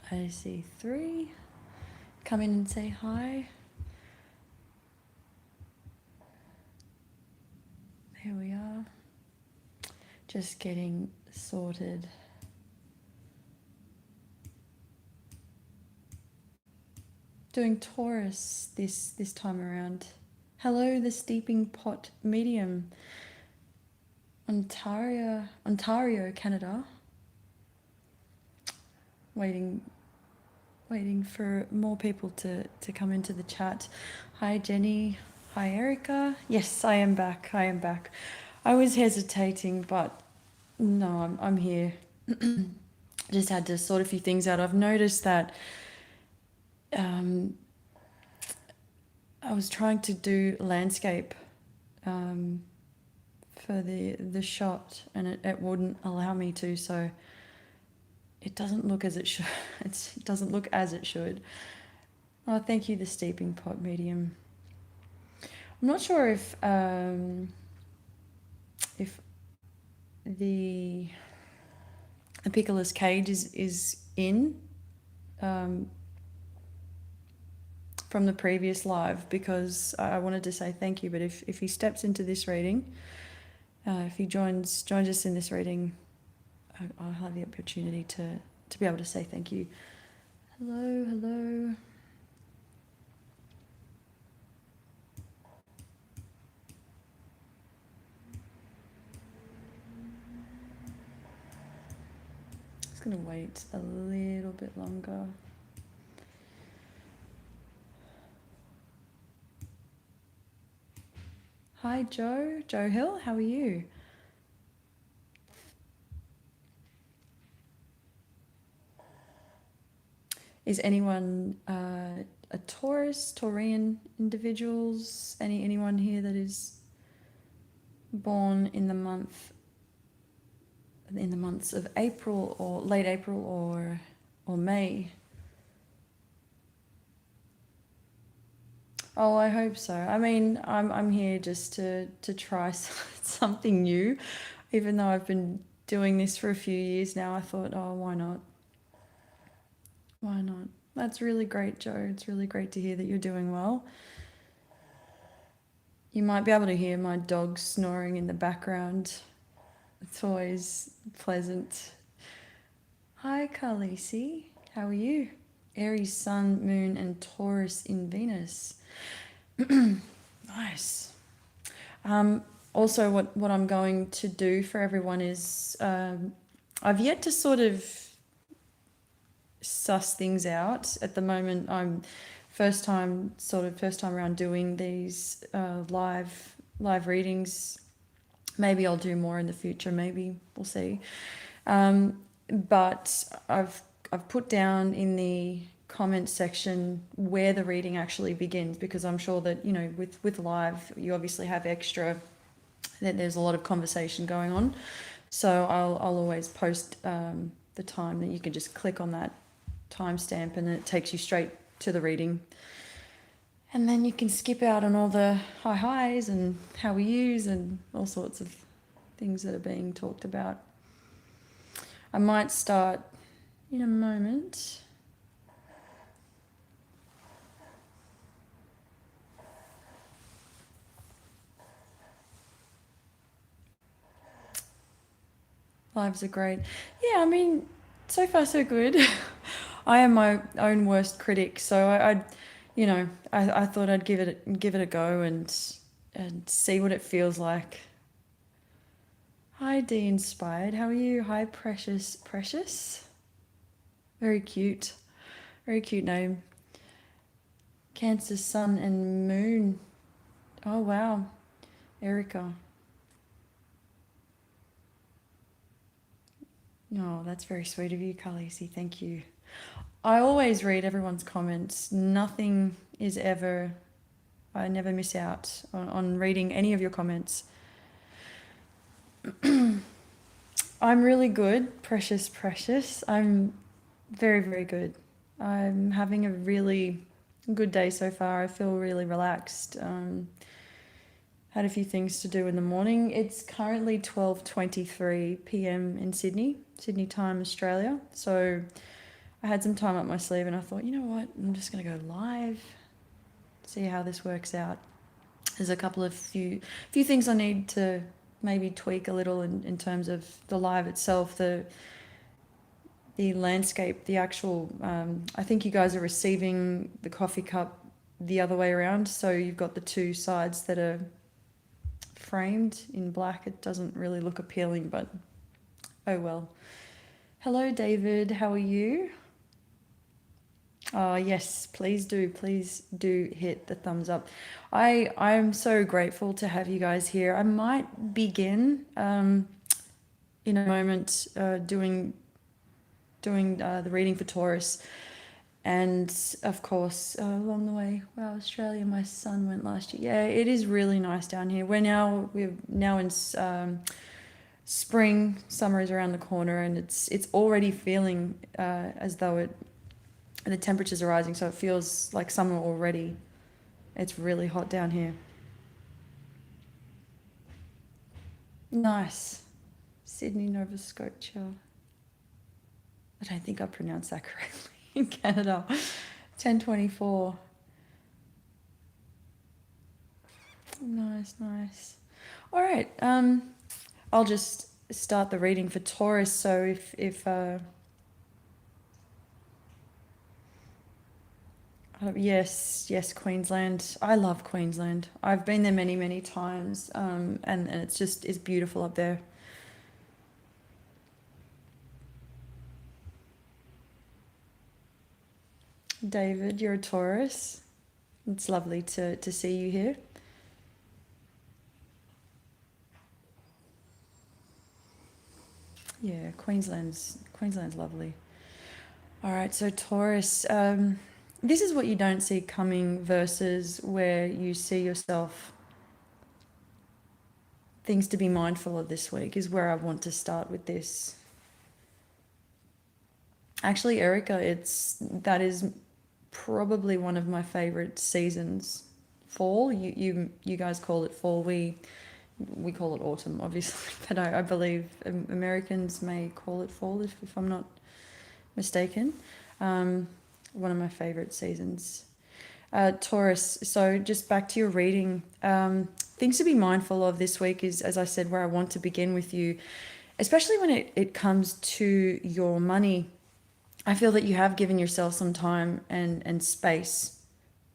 I see 3. Come in and say hi. Here we are. Just getting sorted. Doing Taurus this time around. Hello, the Steeping Pot Medium. Ontario, Canada. Waiting for more people to come into the chat. Hi, Jenny. Hi, Erica. Yes, I am back. I was hesitating, but no, I'm here. Just had to sort a few things out. I've noticed that I was trying to do landscape for the shot, and it wouldn't allow me to, so it doesn't look as it should. It doesn't look as it should. Oh, thank you, the Steeping Pot Medium. I'm not sure if the Apicalus Cage is in from the previous live, because I wanted to say thank you, but if he steps into this reading, if he joins us in this reading, I'll have the opportunity to be able to say thank you. Hello. Just gonna wait a little bit longer. Hi, Joe Hill, how are you? Is anyone a Taurian individuals? Anyone here that is born in the months of April or late April or May? Oh, I hope so. I mean, I'm here just to try something new, even though I've been doing this for a few years now. I thought, oh, why not? Why not? That's really great, Joe. It's really great to hear that you're doing well. You might be able to hear my dog snoring in the background. It's always pleasant. Hi, Carlisi. How are you? Aries, Sun, Moon, and Taurus in Venus. Nice. Also, what I'm going to do for everyone is I've yet to sort of suss things out. At the moment, I'm first time around doing these live readings. Maybe I'll do more in the future. Maybe we'll see. But I've put down in the comment section where the reading actually begins, because I'm sure that, you know, with live, you obviously have extra, that there's a lot of conversation going on. So I'll always post the time that you can just click on that timestamp and it takes you straight to the reading. And then you can skip out on all the highs and how we use and all sorts of things that are being talked about. I might start in a moment. Lives are great. Yeah, I mean, so far so good. I am my own worst critic, so I thought I'd give it a go and see what it feels like. Hi, D Inspired. How are you? Hi, Precious. Very cute name. Cancer, Sun, and Moon. Oh wow, Erica. Oh, that's very sweet of you, Khaleesi. Thank you. I always read everyone's comments. Nothing is ever, I never miss out on reading any of your comments. I'm really good, precious, precious. I'm very, very good. I'm having a really good day so far. I feel really relaxed. Had a few things to do in the morning. It's currently 12:23 p.m. in Sydney, Sydney time, Australia. So I had some time up my sleeve and I thought, you know what, I'm just going to go live, see how this works out. There's a couple of few things I need to maybe tweak a little in terms of the live itself, the landscape, the actual, I think you guys are receiving the coffee cup the other way around. So you've got the two sides that are framed in black. It doesn't really look appealing, but oh well. Hello, David. How are you? Oh, yes, please do. Please do hit the thumbs up. I'm so grateful to have you guys here. I might begin in a moment doing the reading for Taurus. And of course, along the way, wow, Australia, my son went last year. Yeah, it is really nice down here. We're now in spring, summer is around the corner, and it's already feeling as though the temperatures are rising, so it feels like summer already. It's really hot down here. Nice. Sydney, Nova Scotia. I don't think I pronounced that correctly. In Canada, 10:24. Nice. All right. I'll just start the reading for Taurus. So if yes, Queensland. I love Queensland. I've been there many times. And it's beautiful up there. David, you're a Taurus. It's lovely to see you here. Yeah, Queensland's lovely. All right, so Taurus, this is what you don't see coming versus where you see yourself. Things to be mindful of this week is where I want to start with this. Actually, Erica, that is probably one of my favorite seasons. Fall, you guys call it fall. We call it autumn, obviously, but I believe Americans may call it fall if I'm not mistaken. One of my favorite seasons. Taurus, so just back to your reading. Things to be mindful of this week is, as I said, where I want to begin with you, especially when it comes to your money. I feel that you have given yourself some time and space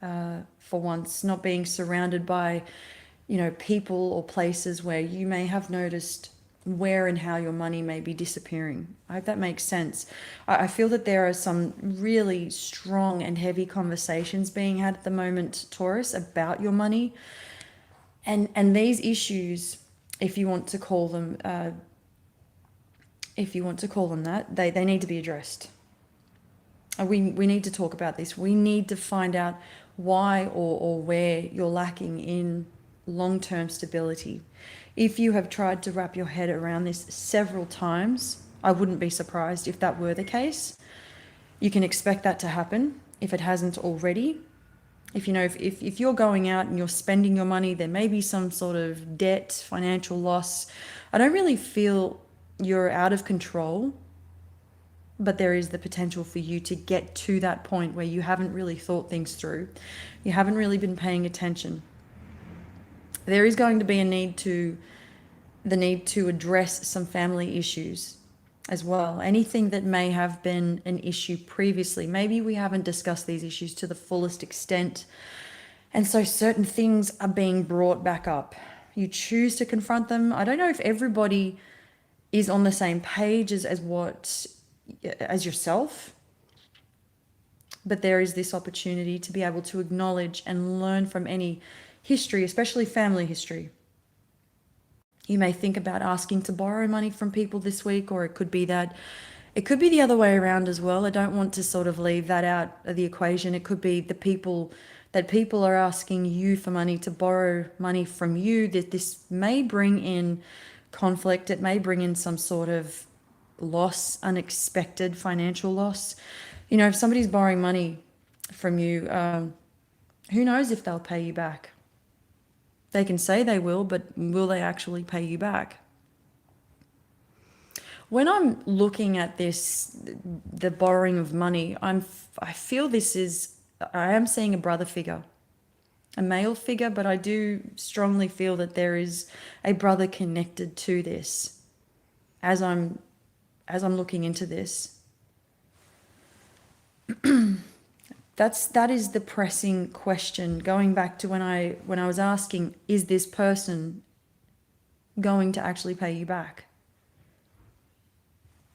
for once, not being surrounded by, people or places where you may have noticed where and how your money may be disappearing. I hope that makes sense. I feel that there are some really strong and heavy conversations being had at the moment, Taurus, about your money. And these issues, if you want to call them that, they need to be addressed. We need to talk about this. We need to find out why or where you're lacking in long-term stability. If you have tried to wrap your head around this several times, I wouldn't be surprised if that were the case. You can expect that to happen if it hasn't already. If you're going out and you're spending your money, there may be some sort of debt, financial loss. I don't really feel you're out of control, but there is the potential for you to get to that point where you haven't really thought things through. You haven't really been paying attention. There is going to be the need to address some family issues as well. Anything that may have been an issue previously. Maybe we haven't discussed these issues to the fullest extent. And so certain things are being brought back up. You choose to confront them. I don't know if everybody is on the same page as yourself, but there is this opportunity to be able to acknowledge and learn from any history, especially family history. You may think about asking to borrow money from people this week, or it could be the other way around as well. I don't want to sort of leave that out of the equation. It could be people are asking you for money to borrow money from you. That this may bring in conflict. It may bring in some sort of loss, unexpected financial loss. You know, if somebody's borrowing money from you, who knows if they'll pay you back? They can say they will, but will they actually pay you back? When I'm looking at this, the borrowing of money, I feel I am seeing a brother figure, a male figure, but I do strongly feel that there is a brother connected to this as I'm looking into this. That is the pressing question, going back to when I was asking, is this person going to actually pay you back?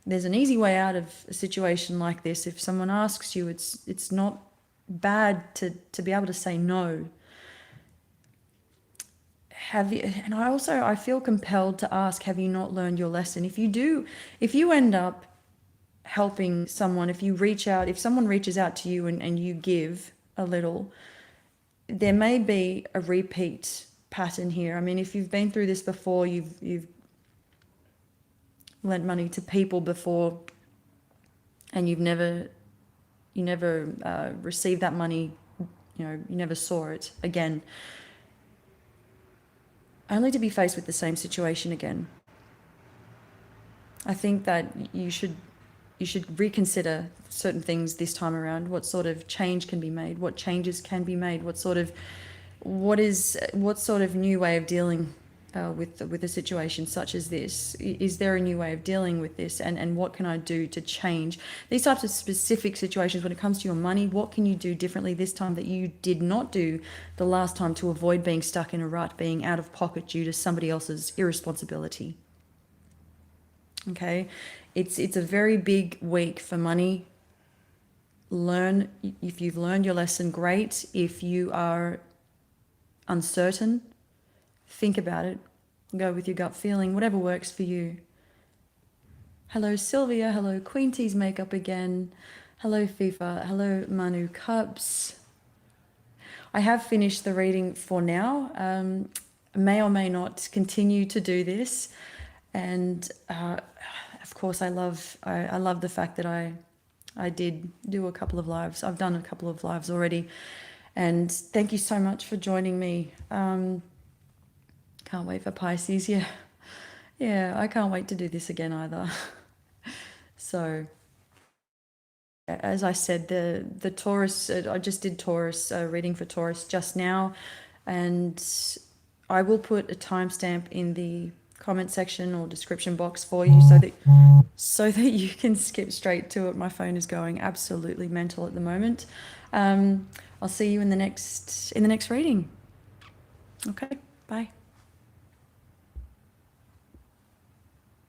There's an easy way out of a situation like this. If someone asks you, it's not bad to be able to say no. Have you, and I feel compelled to ask, have you not learned your lesson? If you end up helping someone, if someone reaches out to you and you give a little, there may be a repeat pattern here. I mean, if you've been through this before, you've lent money to people before, and you never received that money, you never saw it again, only to be faced with the same situation again. I think that you should reconsider certain things this time around. What sort of change can be made? What changes can be made? What sort of new way of dealing with a situation such as this? Is there a new way of dealing with this? And what can I do to change these types of specific situations when it comes to your money? What can you do differently this time that you did not do the last time to avoid being stuck in a rut, being out of pocket due to somebody else's irresponsibility? Okay, it's a very big week for money. If you've learned your lesson, great. If you are uncertain, think about it. Go with your gut feeling, whatever works for you. Hello, Sylvia. Hello, Queen Tea's Makeup again. Hello, FIFA. Hello, Manu Cups. I have finished the reading for now. May or may not continue to do this. And of course, I love the fact that I did do a couple of lives. I've done a couple of lives already. And thank you so much for joining me. Can't wait for Pisces. Yeah, I can't wait to do this again either. So, as I said, the Taurus, I just did Taurus, reading for Taurus just now. And I will put a timestamp in the comment section or description box for you so that you can skip straight to it. My phone is going absolutely mental at the moment. I'll see you in the next reading. Okay, bye.